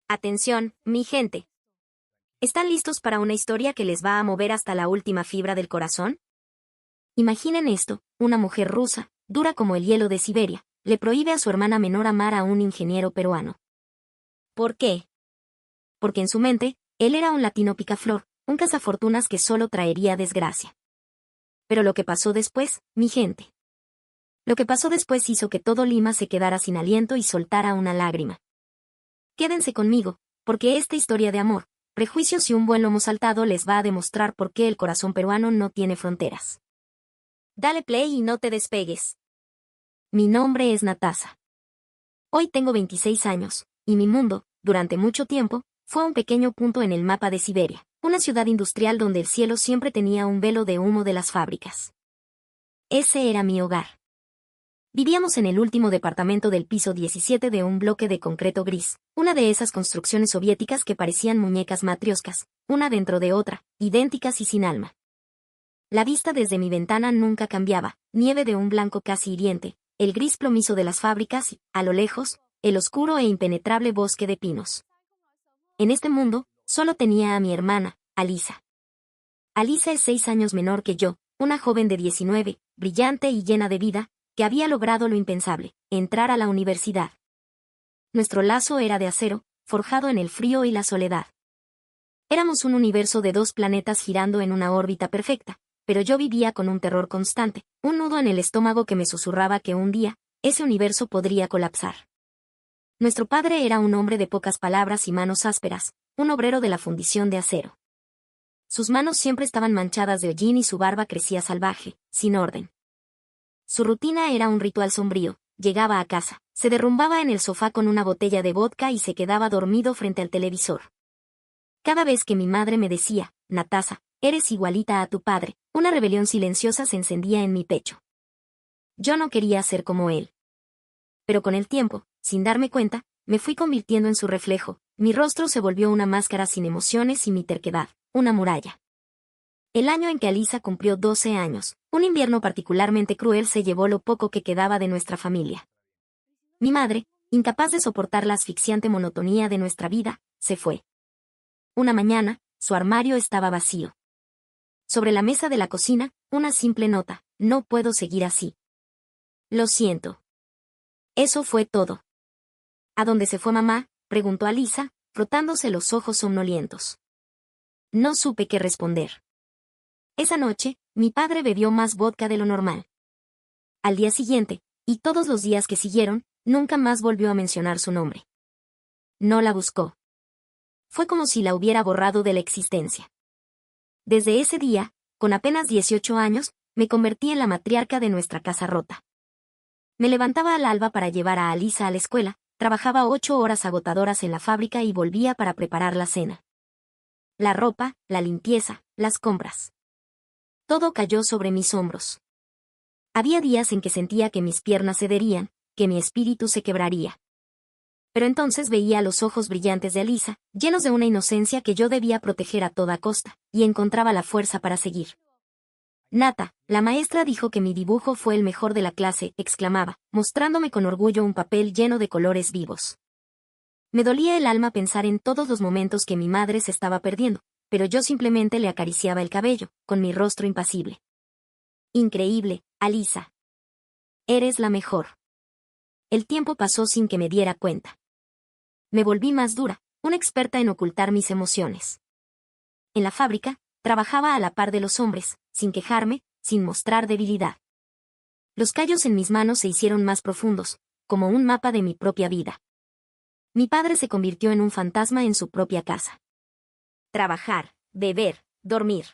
Atención, mi gente. ¿Están listos para una historia que les va a mover hasta la última fibra del corazón? Imaginen esto, una mujer rusa, dura como el hielo de Siberia, le prohíbe a su hermana menor amar a un ingeniero peruano. ¿Por qué? Porque en su mente, él era un latino picaflor, un cazafortunas que solo traería desgracia. Pero lo que pasó después, mi gente. Lo que pasó después hizo que todo Lima se quedara sin aliento y soltara una lágrima. Quédense conmigo, porque esta historia de amor, prejuicios y un buen lomo saltado les va a demostrar por qué el corazón peruano no tiene fronteras. Dale play y no te despegues. Mi nombre es Natasa. Hoy tengo 26 años, y mi mundo, durante mucho tiempo, fue un pequeño punto en el mapa de Siberia, una ciudad industrial donde el cielo siempre tenía un velo de humo de las fábricas. Ese era mi hogar. Vivíamos en el último departamento del piso 17 de un bloque de concreto gris, una de esas construcciones soviéticas que parecían muñecas matrioscas, una dentro de otra, idénticas y sin alma. La vista desde mi ventana nunca cambiaba, nieve de un blanco casi hiriente, el gris plomizo de las fábricas y, a lo lejos, el oscuro e impenetrable bosque de pinos. En este mundo, solo tenía a mi hermana, Alisa. Alisa es 6 años menor que yo, una joven de 19, brillante y llena de vida, que había logrado lo impensable, entrar a la universidad. Nuestro lazo era de acero, forjado en el frío y la soledad. Éramos un universo de 2 planetas girando en una órbita perfecta, pero yo vivía con un terror constante, un nudo en el estómago que me susurraba que un día, ese universo podría colapsar. Nuestro padre era un hombre de pocas palabras y manos ásperas, un obrero de la fundición de acero. Sus manos siempre estaban manchadas de hollín y su barba crecía salvaje, sin orden. Su rutina era un ritual sombrío: llegaba a casa, se derrumbaba en el sofá con una botella de vodka y se quedaba dormido frente al televisor. Cada vez que mi madre me decía, Natasa, eres igualita a tu padre, una rebelión silenciosa se encendía en mi pecho. Yo no quería ser como él. Pero con el tiempo, sin darme cuenta, me fui convirtiendo en su reflejo, mi rostro se volvió una máscara sin emociones y mi terquedad, una muralla. El año en que Alisa cumplió 12 años, un invierno particularmente cruel se llevó lo poco que quedaba de nuestra familia. Mi madre, incapaz de soportar la asfixiante monotonía de nuestra vida, se fue. Una mañana, su armario estaba vacío. Sobre la mesa de la cocina, una simple nota: no puedo seguir así. Lo siento. Eso fue todo. ¿A dónde se fue mamá?, preguntó Alisa, frotándose los ojos somnolientos. No supe qué responder. Esa noche, mi padre bebió más vodka de lo normal. Al día siguiente, y todos los días que siguieron, nunca más volvió a mencionar su nombre. No la buscó. Fue como si la hubiera borrado de la existencia. Desde ese día, con apenas 18 años, me convertí en la matriarca de nuestra casa rota. Me levantaba al alba para llevar a Alisa a la escuela, trabajaba 8 horas agotadoras en la fábrica y volvía para preparar la cena. La ropa, la limpieza, las compras. Todo cayó sobre mis hombros. Había días en que sentía que mis piernas cederían, que mi espíritu se quebraría. Pero entonces veía los ojos brillantes de Alisa, llenos de una inocencia que yo debía proteger a toda costa, y encontraba la fuerza para seguir. Nata, la maestra dijo que mi dibujo fue el mejor de la clase, exclamaba, mostrándome con orgullo un papel lleno de colores vivos. Me dolía el alma pensar en todos los momentos que mi madre se estaba perdiendo, pero yo simplemente le acariciaba el cabello, con mi rostro impasible. Increíble, Alisa. Eres la mejor. El tiempo pasó sin que me diera cuenta. Me volví más dura, una experta en ocultar mis emociones. En la fábrica, trabajaba a la par de los hombres, sin quejarme, sin mostrar debilidad. Los callos en mis manos se hicieron más profundos, como un mapa de mi propia vida. Mi padre se convirtió en un fantasma en su propia casa. Trabajar, beber, dormir.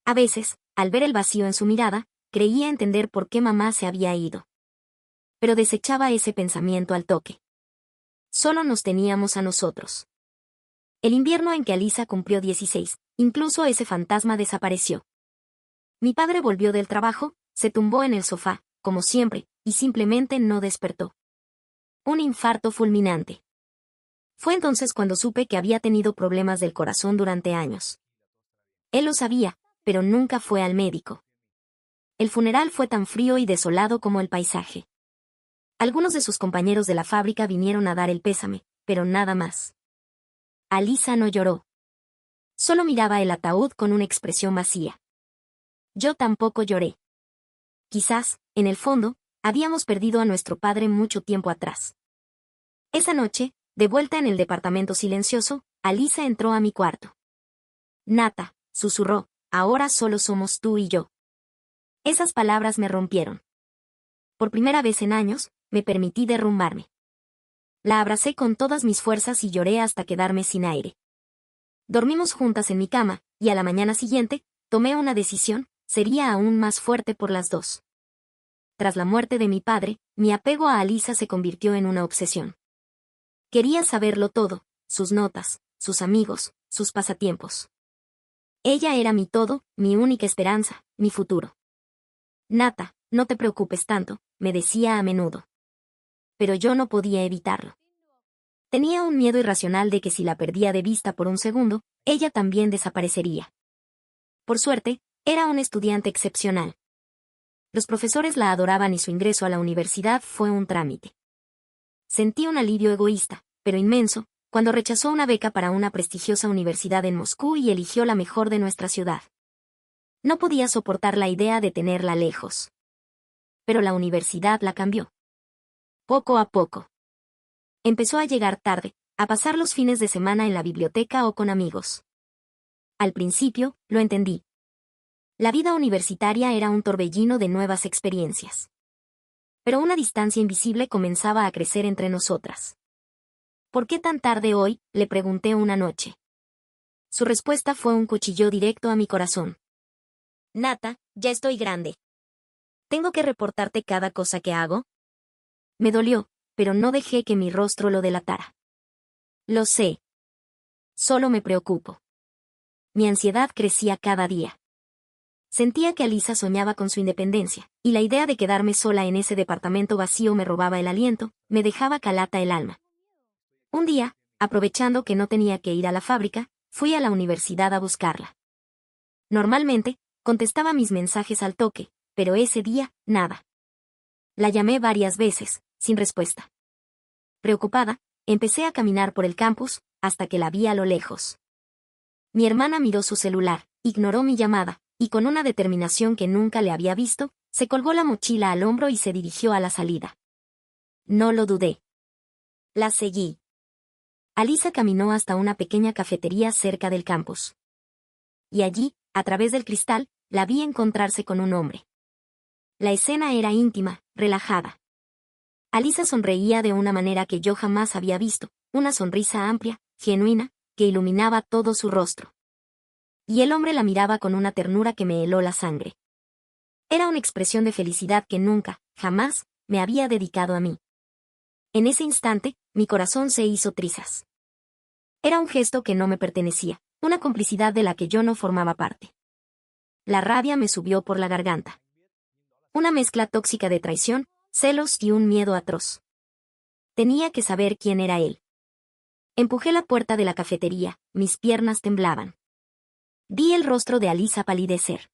A veces, al ver el vacío en su mirada, creía entender por qué mamá se había ido. Pero desechaba ese pensamiento al toque. Solo nos teníamos a nosotros. El invierno en que Alisa cumplió 16, incluso ese fantasma desapareció. Mi padre volvió del trabajo, se tumbó en el sofá, como siempre, y simplemente no despertó. Un infarto fulminante. Fue entonces cuando supe que había tenido problemas del corazón durante años. Él lo sabía, pero nunca fue al médico. El funeral fue tan frío y desolado como el paisaje. Algunos de sus compañeros de la fábrica vinieron a dar el pésame, pero nada más. Alisa no lloró. Solo miraba el ataúd con una expresión vacía. Yo tampoco lloré. Quizás, en el fondo, habíamos perdido a nuestro padre mucho tiempo atrás. Esa noche, de vuelta en el departamento silencioso, Alisa entró a mi cuarto. Nata, susurró, ahora solo somos tú y yo. Esas palabras me rompieron. Por primera vez en años, me permití derrumbarme. La abracé con todas mis fuerzas y lloré hasta quedarme sin aire. Dormimos juntas en mi cama, y a la mañana siguiente, tomé una decisión, sería aún más fuerte por las dos. Tras la muerte de mi padre, mi apego a Alisa se convirtió en una obsesión. Quería saberlo todo, sus notas, sus amigos, sus pasatiempos. Ella era mi todo, mi única esperanza, mi futuro. Nata, no te preocupes tanto, me decía a menudo. Pero yo no podía evitarlo. Tenía un miedo irracional de que si la perdía de vista por un segundo, ella también desaparecería. Por suerte, era un estudiante excepcional. Los profesores la adoraban y su ingreso a la universidad fue un trámite. Sentí un alivio egoísta, pero inmenso, cuando rechazó una beca para una prestigiosa universidad en Moscú y eligió la mejor de nuestra ciudad. No podía soportar la idea de tenerla lejos. Pero la universidad la cambió. Poco a poco. Empezó a llegar tarde, a pasar los fines de semana en la biblioteca o con amigos. Al principio, lo entendí. La vida universitaria era un torbellino de nuevas experiencias. Pero una distancia invisible comenzaba a crecer entre nosotras. ¿Por qué tan tarde hoy?, le pregunté una noche. Su respuesta fue un cuchillo directo a mi corazón. Nata, ya estoy grande. ¿Tengo que reportarte cada cosa que hago? Me dolió, pero no dejé que mi rostro lo delatara. Lo sé. Solo me preocupo. Mi ansiedad crecía cada día. Sentía que Alisa soñaba con su independencia, y la idea de quedarme sola en ese departamento vacío me robaba el aliento, me dejaba calata el alma. Un día, aprovechando que no tenía que ir a la fábrica, fui a la universidad a buscarla. Normalmente, contestaba mis mensajes al toque, pero ese día, nada. La llamé varias veces, sin respuesta. Preocupada, empecé a caminar por el campus, hasta que la vi a lo lejos. Mi hermana miró su celular, ignoró mi llamada, y con una determinación que nunca le había visto, se colgó la mochila al hombro y se dirigió a la salida. No lo dudé. La seguí. Alisa caminó hasta una pequeña cafetería cerca del campus. Y allí, a través del cristal, la vi encontrarse con un hombre. La escena era íntima, relajada. Alisa sonreía de una manera que yo jamás había visto, una sonrisa amplia, genuina, que iluminaba todo su rostro. Y el hombre la miraba con una ternura que me heló la sangre. Era una expresión de felicidad que nunca, jamás, me había dedicado a mí. En ese instante, mi corazón se hizo trizas. Era un gesto que no me pertenecía, una complicidad de la que yo no formaba parte. La rabia me subió por la garganta. Una mezcla tóxica de traición, celos y un miedo atroz. Tenía que saber quién era él. Empujé la puerta de la cafetería, mis piernas temblaban. Vi el rostro de Alisa palidecer.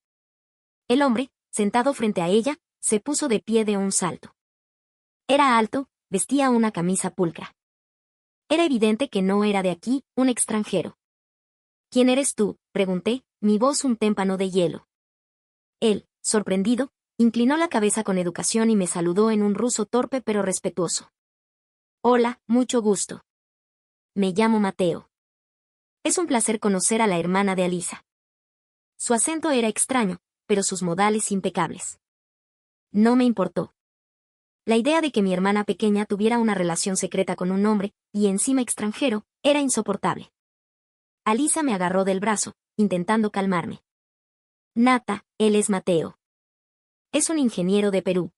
El hombre, sentado frente a ella, se puso de pie de un salto. Era alto, vestía una camisa pulcra. Era evidente que no era de aquí, un extranjero. ¿Quién eres tú?, pregunté, mi voz un témpano de hielo. Él, sorprendido, inclinó la cabeza con educación y me saludó en un ruso torpe pero respetuoso. Hola, mucho gusto. Me llamo Mateo. Es un placer conocer a la hermana de Alisa. Su acento era extraño, pero sus modales impecables. No me importó. La idea de que mi hermana pequeña tuviera una relación secreta con un hombre, y encima extranjero, era insoportable. Alisa me agarró del brazo, intentando calmarme. Nata, él es Mateo. Es un ingeniero de Perú.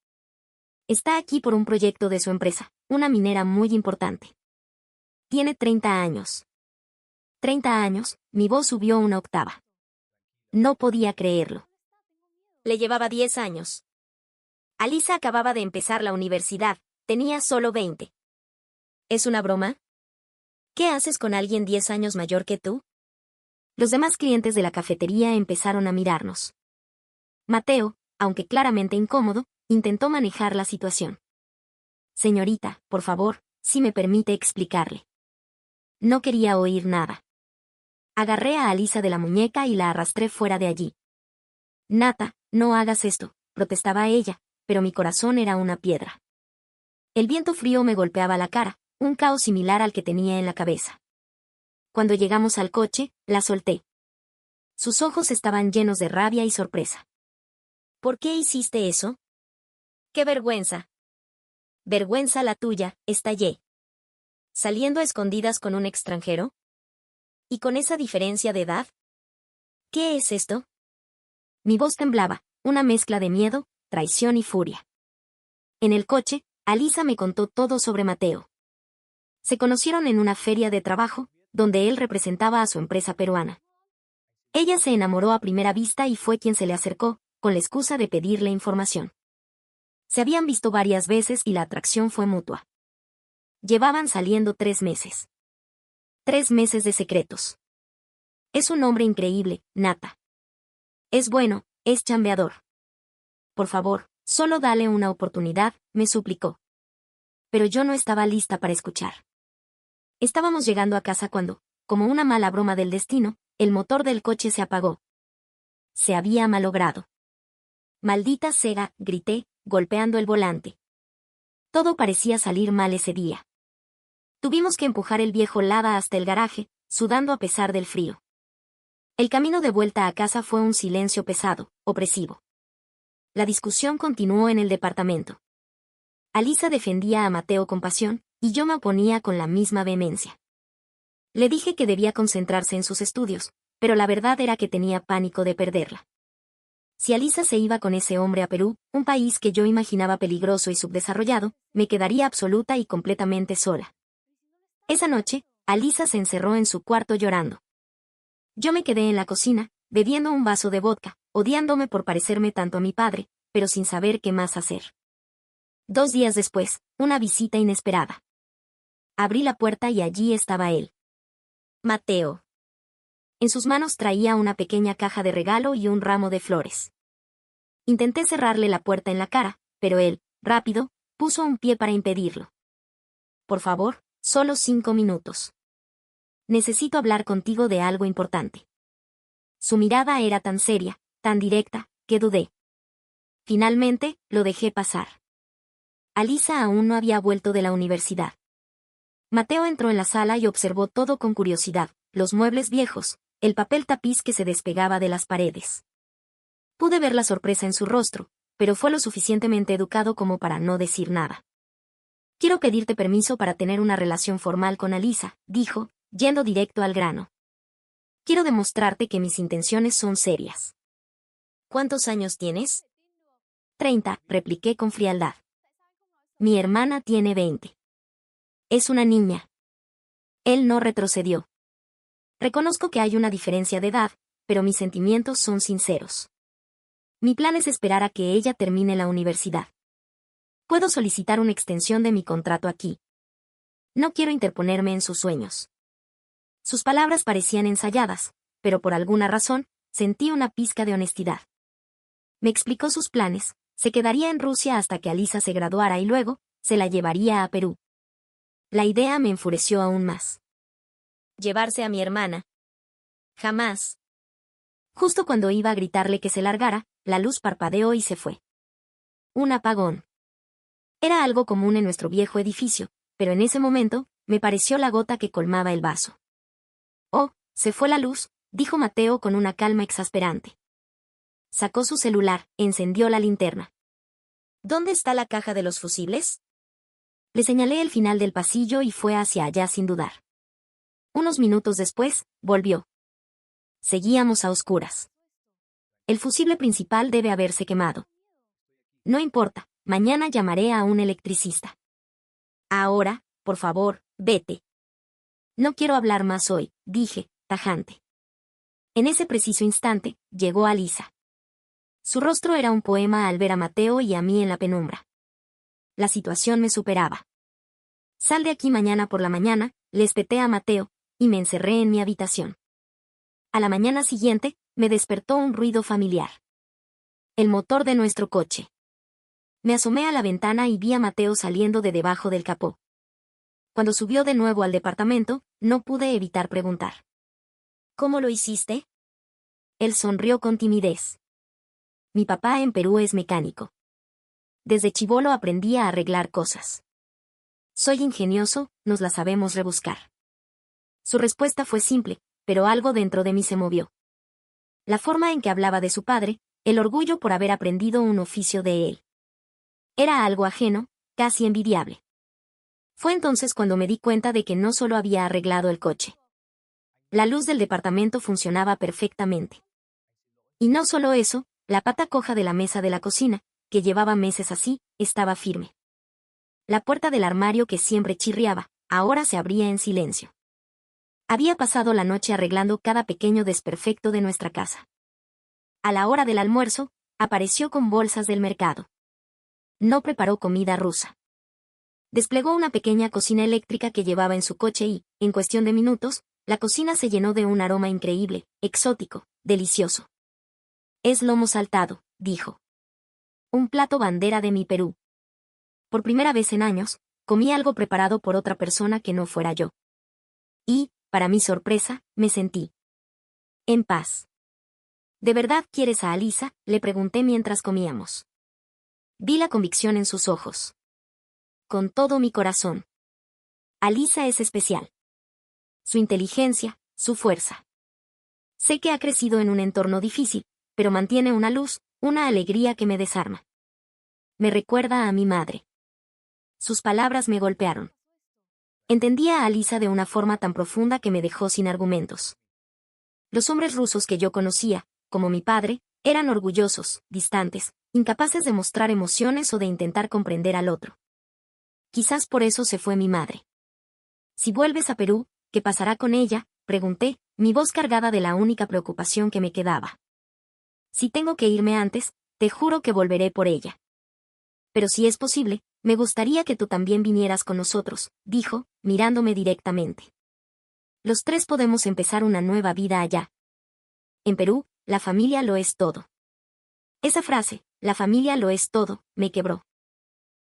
Está aquí por un proyecto de su empresa, una minera muy importante. Tiene 30 años. 30 años, mi voz subió una octava. No podía creerlo. Le llevaba 10 años. Alisa acababa de empezar la universidad, tenía solo 20. ¿Es una broma? ¿Qué haces con alguien 10 años mayor que tú? Los demás clientes de la cafetería empezaron a mirarnos. Mateo, aunque claramente incómodo, intentó manejar la situación. Señorita, por favor, si me permite explicarle. No quería oír nada. Agarré a Alisa de la muñeca y la arrastré fuera de allí. Nata, no hagas esto, protestaba ella, pero mi corazón era una piedra. El viento frío me golpeaba la cara, un caos similar al que tenía en la cabeza. Cuando llegamos al coche, la solté. Sus ojos estaban llenos de rabia y sorpresa. ¿Por qué hiciste eso? ¡Qué vergüenza! Vergüenza la tuya, estallé. ¿Saliendo a escondidas con un extranjero? ¿Y con esa diferencia de edad? ¿Qué es esto? Mi voz temblaba, una mezcla de miedo, traición y furia. En el coche, Alisa me contó todo sobre Mateo. Se conocieron en una feria de trabajo, donde él representaba a su empresa peruana. Ella se enamoró a primera vista y fue quien se le acercó, con la excusa de pedirle información. Se habían visto varias veces y la atracción fue mutua. Llevaban saliendo 3 meses. 3 meses de secretos. Es un hombre increíble, Nata. Es bueno, es chambeador. Por favor, solo dale una oportunidad, me suplicó. Pero yo no estaba lista para escuchar. Estábamos llegando a casa cuando, como una mala broma del destino, el motor del coche se apagó. Se había malogrado. Maldita sea, grité, golpeando el volante. Todo parecía salir mal ese día. Tuvimos que empujar el viejo Lada hasta el garaje, sudando a pesar del frío. El camino de vuelta a casa fue un silencio pesado, opresivo. La discusión continuó en el departamento. Alisa defendía a Mateo con pasión, y yo me oponía con la misma vehemencia. Le dije que debía concentrarse en sus estudios, pero la verdad era que tenía pánico de perderla. Si Alisa se iba con ese hombre a Perú, un país que yo imaginaba peligroso y subdesarrollado, me quedaría absoluta y completamente sola. Esa noche, Alisa se encerró en su cuarto llorando. Yo me quedé en la cocina, bebiendo un vaso de vodka, odiándome por parecerme tanto a mi padre, pero sin saber qué más hacer. 2 días después, una visita inesperada. Abrí la puerta y allí estaba él. Mateo. En sus manos traía una pequeña caja de regalo y un ramo de flores. Intenté cerrarle la puerta en la cara, pero él, rápido, puso un pie para impedirlo. Por favor, solo 5 minutos. Necesito hablar contigo de algo importante. Su mirada era tan seria, tan directa, que dudé. Finalmente, lo dejé pasar. Alisa aún no había vuelto de la universidad. Mateo entró en la sala y observó todo con curiosidad, los muebles viejos, el papel tapiz que se despegaba de las paredes. Pude ver la sorpresa en su rostro, pero fue lo suficientemente educado como para no decir nada. Quiero pedirte permiso para tener una relación formal con Alisa, dijo, yendo directo al grano. Quiero demostrarte que mis intenciones son serias. ¿Cuántos años tienes? 30, repliqué con frialdad. Mi hermana tiene 20. Es una niña. Él no retrocedió. Reconozco que hay una diferencia de edad, pero mis sentimientos son sinceros. Mi plan es esperar a que ella termine la universidad. Puedo solicitar una extensión de mi contrato aquí. No quiero interponerme en sus sueños. Sus palabras parecían ensayadas, pero por alguna razón, sentí una pizca de honestidad. Me explicó sus planes, se quedaría en Rusia hasta que Alisa se graduara y luego, se la llevaría a Perú. La idea me enfureció aún más. Llevarse a mi hermana. Jamás. Justo cuando iba a gritarle que se largara, la luz parpadeó y se fue. Un apagón. Era algo común en nuestro viejo edificio, pero en ese momento, me pareció la gota que colmaba el vaso. Oh, se fue la luz, dijo Mateo con una calma exasperante. Sacó su celular, encendió la linterna. ¿Dónde está la caja de los fusibles? Le señalé el final del pasillo y fue hacia allá sin dudar. Unos minutos después, volvió. Seguíamos a oscuras. El fusible principal debe haberse quemado. No importa, mañana llamaré a un electricista. Ahora, por favor, vete. No quiero hablar más hoy, dije, tajante. En ese preciso instante, llegó Alisa. Su rostro era un poema al ver a Mateo y a mí en la penumbra. La situación me superaba. Sal de aquí mañana por la mañana, le espeté a Mateo, y me encerré en mi habitación. A la mañana siguiente, me despertó un ruido familiar. El motor de nuestro coche. Me asomé a la ventana y vi a Mateo saliendo de debajo del capó. Cuando subió de nuevo al departamento, no pude evitar preguntar. ¿Cómo lo hiciste? Él sonrió con timidez. Mi papá en Perú es mecánico. Desde chibolo aprendí a arreglar cosas. Soy ingenioso, nos la sabemos rebuscar. Su respuesta fue simple, pero algo dentro de mí se movió. La forma en que hablaba de su padre, el orgullo por haber aprendido un oficio de él. Era algo ajeno, casi envidiable. Fue entonces cuando me di cuenta de que no solo había arreglado el coche. La luz del departamento funcionaba perfectamente. Y no solo eso, la pata coja de la mesa de la cocina, que llevaba meses así, estaba firme. La puerta del armario que siempre chirriaba, ahora se abría en silencio. Había pasado la noche arreglando cada pequeño desperfecto de nuestra casa. A la hora del almuerzo, apareció con bolsas del mercado. No preparó comida rusa. Desplegó una pequeña cocina eléctrica que llevaba en su coche y, en cuestión de minutos, la cocina se llenó de un aroma increíble, exótico, delicioso. Es lomo saltado, dijo. Un plato bandera de mi Perú. Por primera vez en años, comí algo preparado por otra persona que no fuera yo. Y, para mi sorpresa, me sentí en paz. ¿De verdad quieres a Alisa?, le pregunté mientras comíamos. Vi la convicción en sus ojos. Con todo mi corazón. Alisa es especial. Su inteligencia, su fuerza. Sé que ha crecido en un entorno difícil, pero mantiene una luz, una alegría que me desarma. Me recuerda a mi madre. Sus palabras me golpearon. Entendía a Alisa de una forma tan profunda que me dejó sin argumentos. Los hombres rusos que yo conocía, como mi padre, eran orgullosos, distantes, incapaces de mostrar emociones o de intentar comprender al otro. Quizás por eso se fue mi madre. Si vuelves a Perú, ¿qué pasará con ella?, pregunté, mi voz cargada de la única preocupación que me quedaba. Si tengo que irme antes, te juro que volveré por ella. Pero si es posible, me gustaría que tú también vinieras con nosotros, dijo, mirándome directamente. Los tres podemos empezar una nueva vida allá. En Perú, la familia lo es todo. Esa frase, la familia lo es todo, me quebró.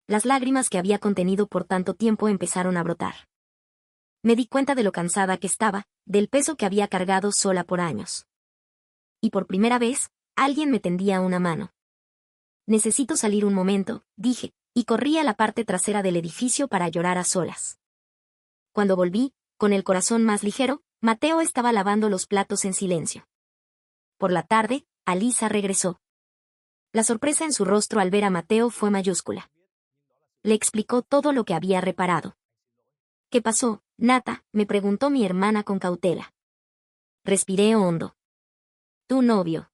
Las lágrimas que había contenido por tanto tiempo empezaron a brotar. Me di cuenta de lo cansada que estaba, del peso que había cargado sola por años. Y por primera vez, alguien me tendía una mano. Necesito salir un momento, dije, y corrí a la parte trasera del edificio para llorar a solas. Cuando volví, con el corazón más ligero, Mateo estaba lavando los platos en silencio. Por la tarde, Alisa regresó. La sorpresa en su rostro al ver a Mateo fue mayúscula. Le explicó todo lo que había reparado. ¿Qué pasó, Nata?, me preguntó mi hermana con cautela. Respiré hondo. Tu novio.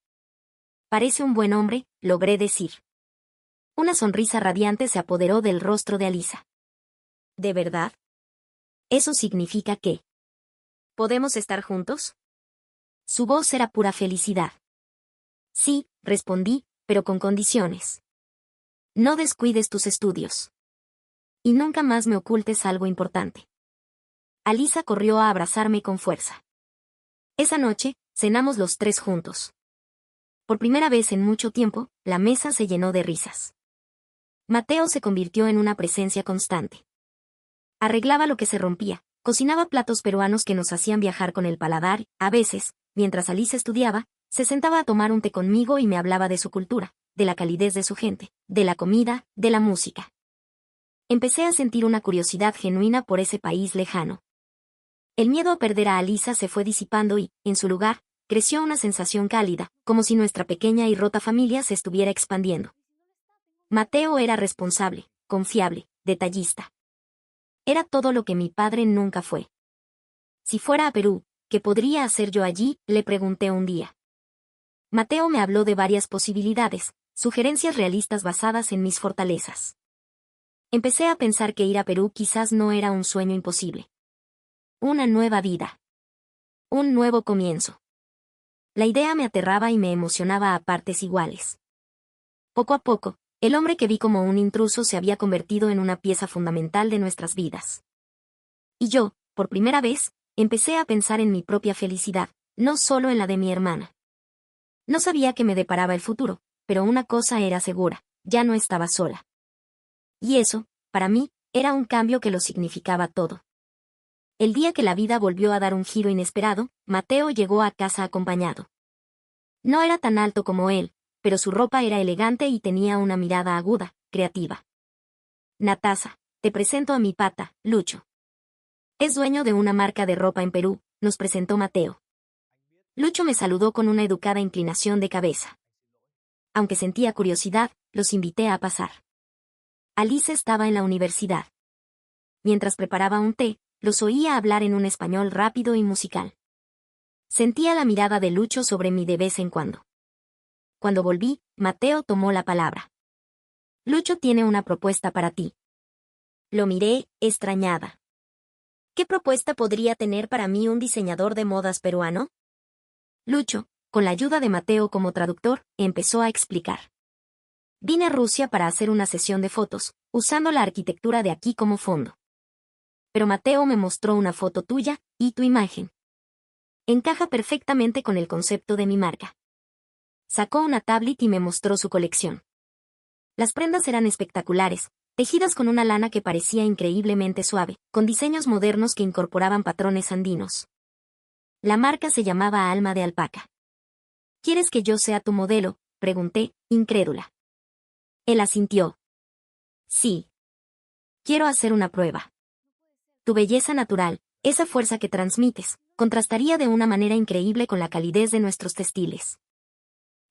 Parece un buen hombre, logré decir. Una sonrisa radiante se apoderó del rostro de Alisa. ¿De verdad? ¿Eso significa que podemos estar juntos? Su voz era pura felicidad. Sí, respondí, pero con condiciones. No descuides tus estudios. Y nunca más me ocultes algo importante. Alisa corrió a abrazarme con fuerza. Esa noche, cenamos los tres juntos. Por primera vez en mucho tiempo, la mesa se llenó de risas. Mateo se convirtió en una presencia constante. Arreglaba lo que se rompía, cocinaba platos peruanos que nos hacían viajar con el paladar, a veces, mientras Alisa estudiaba, se sentaba a tomar un té conmigo y me hablaba de su cultura, de la calidez de su gente, de la comida, de la música. Empecé a sentir una curiosidad genuina por ese país lejano. El miedo a perder a Alisa se fue disipando y, en su lugar, creció una sensación cálida, como si nuestra pequeña y rota familia se estuviera expandiendo. Mateo era responsable, confiable, detallista. Era todo lo que mi padre nunca fue. Si fuera a Perú, ¿qué podría hacer yo allí?, le pregunté un día. Mateo me habló de varias posibilidades, sugerencias realistas basadas en mis fortalezas. Empecé a pensar que ir a Perú quizás no era un sueño imposible. Una nueva vida. Un nuevo comienzo. La idea me aterraba y me emocionaba a partes iguales. Poco a poco, el hombre que vi como un intruso se había convertido en una pieza fundamental de nuestras vidas. Y yo, por primera vez, empecé a pensar en mi propia felicidad, no solo en la de mi hermana. No sabía qué me deparaba el futuro, pero una cosa era segura, ya no estaba sola. Y eso, para mí, Era un cambio que lo significaba todo. El día que la vida volvió a dar un giro inesperado, Mateo llegó a casa acompañado. No era tan alto como él, pero su ropa era elegante y tenía una mirada aguda, creativa. Natasa, te presento a mi pata, Lucho. Es dueño de una marca de ropa en Perú, nos presentó Mateo. Lucho me saludó con una educada inclinación de cabeza. Aunque sentía curiosidad, los invité a pasar. Alice estaba en la universidad. Mientras preparaba un té, los oía hablar en un español rápido y musical. Sentía la mirada de Lucho sobre mí de vez en cuando. Cuando volví, Mateo tomó la palabra. Lucho tiene una propuesta para ti. Lo miré, extrañada. ¿Qué propuesta podría tener para mí un diseñador de modas peruano? Lucho, con la ayuda de Mateo como traductor, empezó a explicar. Vine a Rusia para hacer una sesión de fotos, usando la arquitectura de aquí como fondo. Pero Mateo me mostró una foto tuya, y tu imagen. Encaja perfectamente con el concepto de mi marca. Sacó una tablet y me mostró su colección. Las prendas eran espectaculares, tejidas con una lana que parecía increíblemente suave, con diseños modernos que incorporaban patrones andinos. La marca se llamaba Alma de Alpaca. ¿Quieres que yo sea tu modelo?, pregunté, incrédula. Él asintió. Sí. Quiero hacer una prueba. Tu belleza natural, esa fuerza que transmites, contrastaría de una manera increíble con la calidez de nuestros textiles.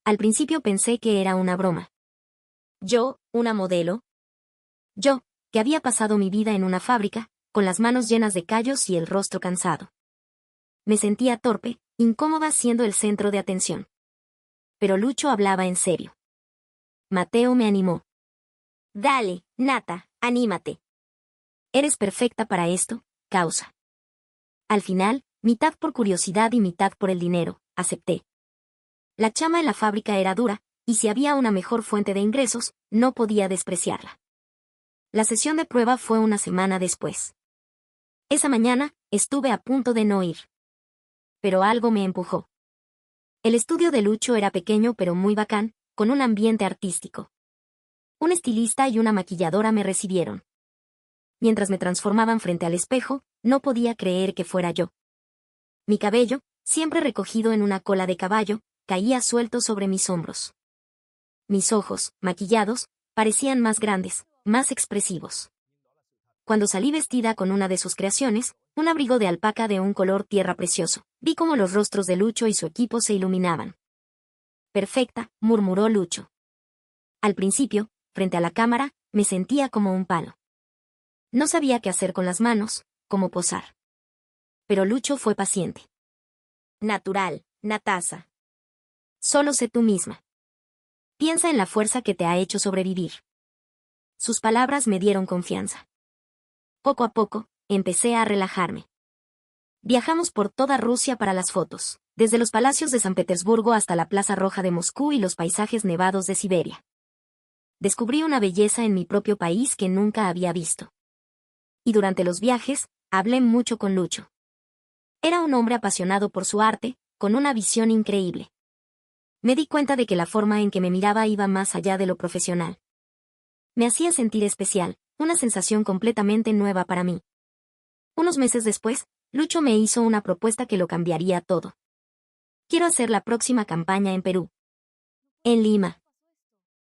Al principio pensé que era una broma. Yo, una modelo. Yo, que había pasado mi vida en una fábrica, con las manos llenas de callos y el rostro cansado. Me sentía torpe, incómoda siendo el centro de atención. Pero Lucho hablaba en serio. Mateo me animó. Dale, Nata, anímate. Eres perfecta para esto, causa. Al final, mitad por curiosidad y mitad por el dinero, acepté. La chama en la fábrica era dura, y si había una mejor fuente de ingresos, no podía despreciarla. La sesión de prueba fue una semana después. Esa mañana, estuve a punto de no ir. Pero algo me empujó. El estudio de Lucho era pequeño pero muy bacán, con un ambiente artístico. Un estilista y una maquilladora me recibieron. Mientras me transformaban frente al espejo, no podía creer que fuera yo. Mi cabello, siempre recogido en una cola de caballo, caía suelto sobre mis hombros. Mis ojos, maquillados, parecían más grandes, más expresivos. Cuando salí vestida con una de sus creaciones, un abrigo de alpaca de un color tierra precioso, vi cómo los rostros de Lucho y su equipo se iluminaban. Perfecta, murmuró Lucho. Al principio, frente a la cámara, me sentía como un palo. No sabía qué hacer con las manos, cómo posar. Pero Lucho fue paciente. Natural, Natasa. Solo sé tú misma. Piensa en la fuerza que te ha hecho sobrevivir. Sus palabras me dieron confianza. Poco a poco, empecé a relajarme. Viajamos por toda Rusia para las fotos, desde los palacios de San Petersburgo hasta la Plaza Roja de Moscú y los paisajes nevados de Siberia. Descubrí una belleza en mi propio país que nunca había visto. Y durante los viajes, hablé mucho con Lucho. Era un hombre apasionado por su arte, con una visión increíble. Me di cuenta de que la forma en que me miraba iba más allá de lo profesional. Me hacía sentir especial, una sensación completamente nueva para mí. Unos meses después, Lucho me hizo una propuesta que lo cambiaría todo. Quiero hacer la próxima campaña en Perú. En Lima.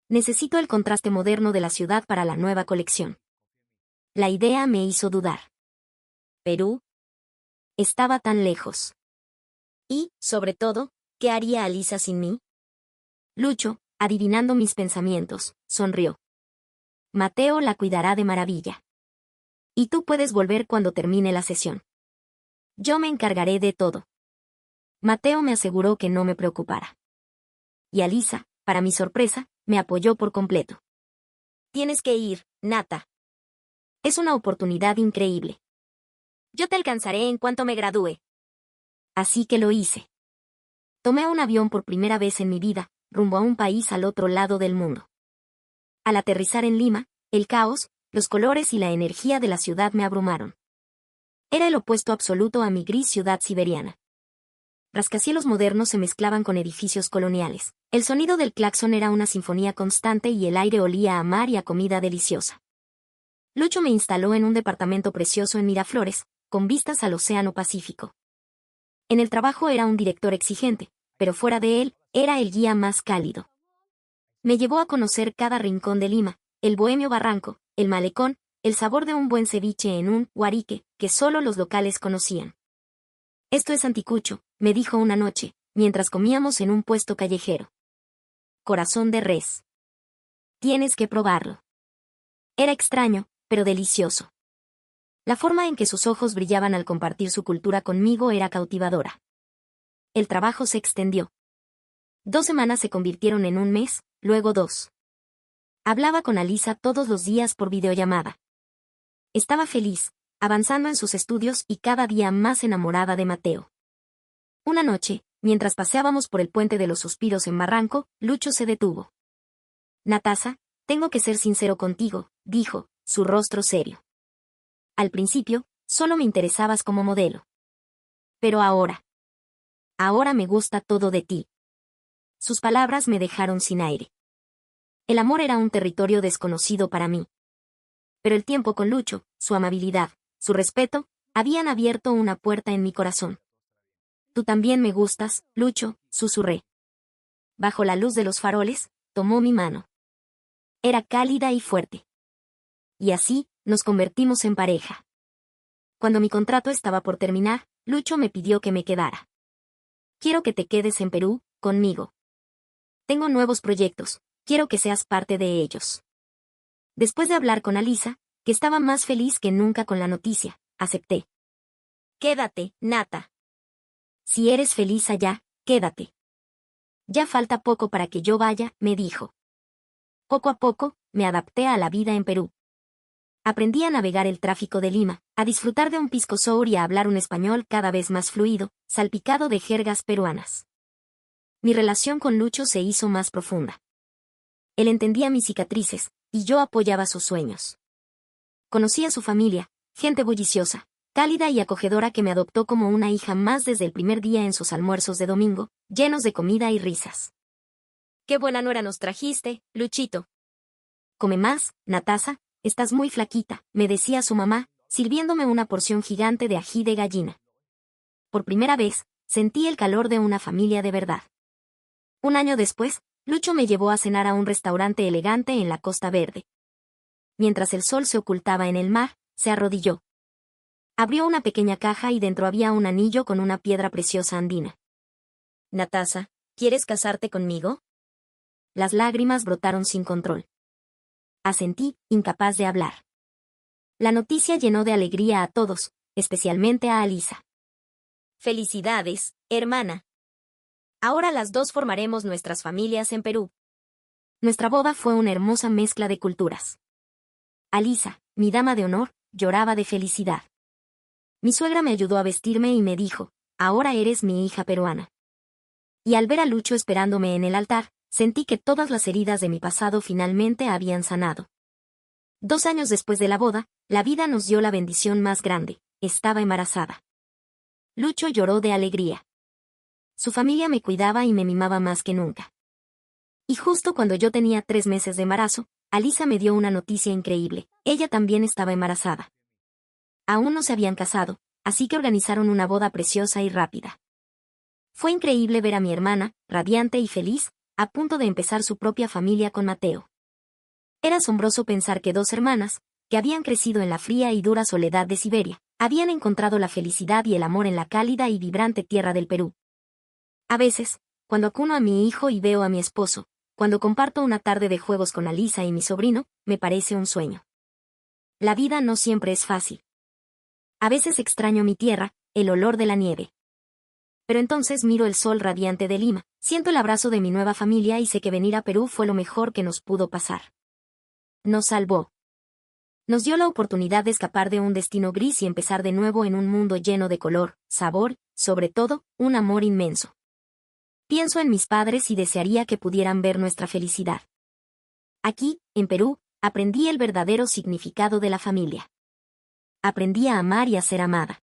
Necesito el contraste moderno de la ciudad para la nueva colección. La idea me hizo dudar. ¿Perú? Estaba tan lejos. Y, sobre todo, ¿qué haría Alisa sin mí? Lucho, adivinando mis pensamientos, sonrió. Mateo la cuidará de maravilla. Y tú puedes volver cuando termine la sesión. Yo me encargaré de todo. Mateo me aseguró que no me preocupara. Y Alisa, para mi sorpresa, me apoyó por completo. Tienes que ir, Nata. Es una oportunidad increíble. Yo te alcanzaré en cuanto me gradúe. Así que lo hice. Tomé un avión por primera vez en mi vida, rumbo a un país al otro lado del mundo. Al aterrizar en Lima, el caos, los colores y la energía de la ciudad me abrumaron. Era el opuesto absoluto a mi gris ciudad siberiana. Rascacielos modernos se mezclaban con edificios coloniales. El sonido del claxon era una sinfonía constante y el aire olía a mar y a comida deliciosa. Lucho me instaló en un departamento precioso en Miraflores, con vistas al Océano Pacífico. En el trabajo era un director exigente, pero fuera de él, era el guía más cálido. Me llevó a conocer cada rincón de Lima, el bohemio barranco, el malecón, el sabor de un buen ceviche en un huarique que solo los locales conocían. Esto es anticucho, me dijo una noche, mientras comíamos en un puesto callejero. Corazón de res. Tienes que probarlo. Era extraño, pero delicioso. La forma en que sus ojos brillaban al compartir su cultura conmigo era cautivadora. El trabajo se extendió. 2 semanas se convirtieron en un mes, luego 2. Hablaba con Alisa todos los días por videollamada. Estaba feliz, avanzando en sus estudios y cada día más enamorada de Mateo. Una noche, mientras paseábamos por el puente de los suspiros en Barranco, Lucho se detuvo. Natasa, tengo que ser sincero contigo, dijo, su rostro serio. Al principio, solo me interesabas como modelo. Pero ahora me gusta todo de ti. Sus palabras me dejaron sin aire. El amor era un territorio desconocido para mí. Pero el tiempo con Lucho, su amabilidad, su respeto, habían abierto una puerta en mi corazón. Tú también me gustas, Lucho, susurré. Bajo la luz de los faroles, tomó mi mano. Era cálida y fuerte. Y así, nos convertimos en pareja. Cuando mi contrato estaba por terminar, Lucho me pidió que me quedara. Quiero que te quedes en Perú, conmigo. Tengo nuevos proyectos, quiero que seas parte de ellos. Después de hablar con Alisa, que estaba más feliz que nunca con la noticia, acepté. Quédate, Nata. Si eres feliz allá, quédate. Ya falta poco para que yo vaya, me dijo. Poco a poco, me adapté a la vida en Perú. Aprendí a navegar el tráfico de Lima, a disfrutar de un pisco sour y a hablar un español cada vez más fluido, salpicado de jergas peruanas. Mi relación con Lucho se hizo más profunda. Él entendía mis cicatrices, y yo apoyaba sus sueños. Conocí a su familia, gente bulliciosa, cálida y acogedora que me adoptó como una hija más desde el primer día en sus almuerzos de domingo, llenos de comida y risas. ¡Qué buena nuera nos trajiste, Luchito! Come más, Natasa, estás muy flaquita, me decía su mamá, sirviéndome una porción gigante de ají de gallina. Por primera vez, sentí el calor de una familia de verdad. Un año después, Lucho me llevó a cenar a un restaurante elegante en la Costa Verde. Mientras el sol se ocultaba en el mar, se arrodilló. Abrió una pequeña caja y dentro había un anillo con una piedra preciosa andina. Natasa, ¿quieres casarte conmigo? Las lágrimas brotaron sin control. Asentí, incapaz de hablar. La noticia llenó de alegría a todos, especialmente a Alisa. Felicidades, hermana. Ahora las dos formaremos nuestras familias en Perú. Nuestra boda fue una hermosa mezcla de culturas. Alisa, mi dama de honor, lloraba de felicidad. Mi suegra me ayudó a vestirme y me dijo, ahora eres mi hija peruana. Y al ver a Lucho esperándome en el altar, sentí que todas las heridas de mi pasado finalmente habían sanado. 2 años después de la boda, la vida nos dio la bendición más grande, estaba embarazada. Lucho lloró de alegría. Su familia me cuidaba y me mimaba más que nunca. Y justo cuando yo tenía 3 meses de embarazo, Alisa me dio una noticia increíble, ella también estaba embarazada. Aún no se habían casado, así que organizaron una boda preciosa y rápida. Fue increíble ver a mi hermana, radiante y feliz, a punto de empezar su propia familia con Mateo. Era asombroso pensar que 2 hermanas, que habían crecido en la fría y dura soledad de Siberia, habían encontrado la felicidad y el amor en la cálida y vibrante tierra del Perú. A veces, cuando acuno a mi hijo y veo a mi esposo, cuando comparto una tarde de juegos con Alisa y mi sobrino, me parece un sueño. La vida no siempre es fácil. A veces extraño mi tierra, el olor de la nieve. Pero entonces miro el sol radiante de Lima, siento el abrazo de mi nueva familia y sé que venir a Perú fue lo mejor que nos pudo pasar. Nos salvó. Nos dio la oportunidad de escapar de un destino gris y empezar de nuevo en un mundo lleno de color, sabor, sobre todo, un amor inmenso. Pienso en mis padres y desearía que pudieran ver nuestra felicidad. Aquí, en Perú, aprendí el verdadero significado de la familia. Aprendí a amar y a ser amada.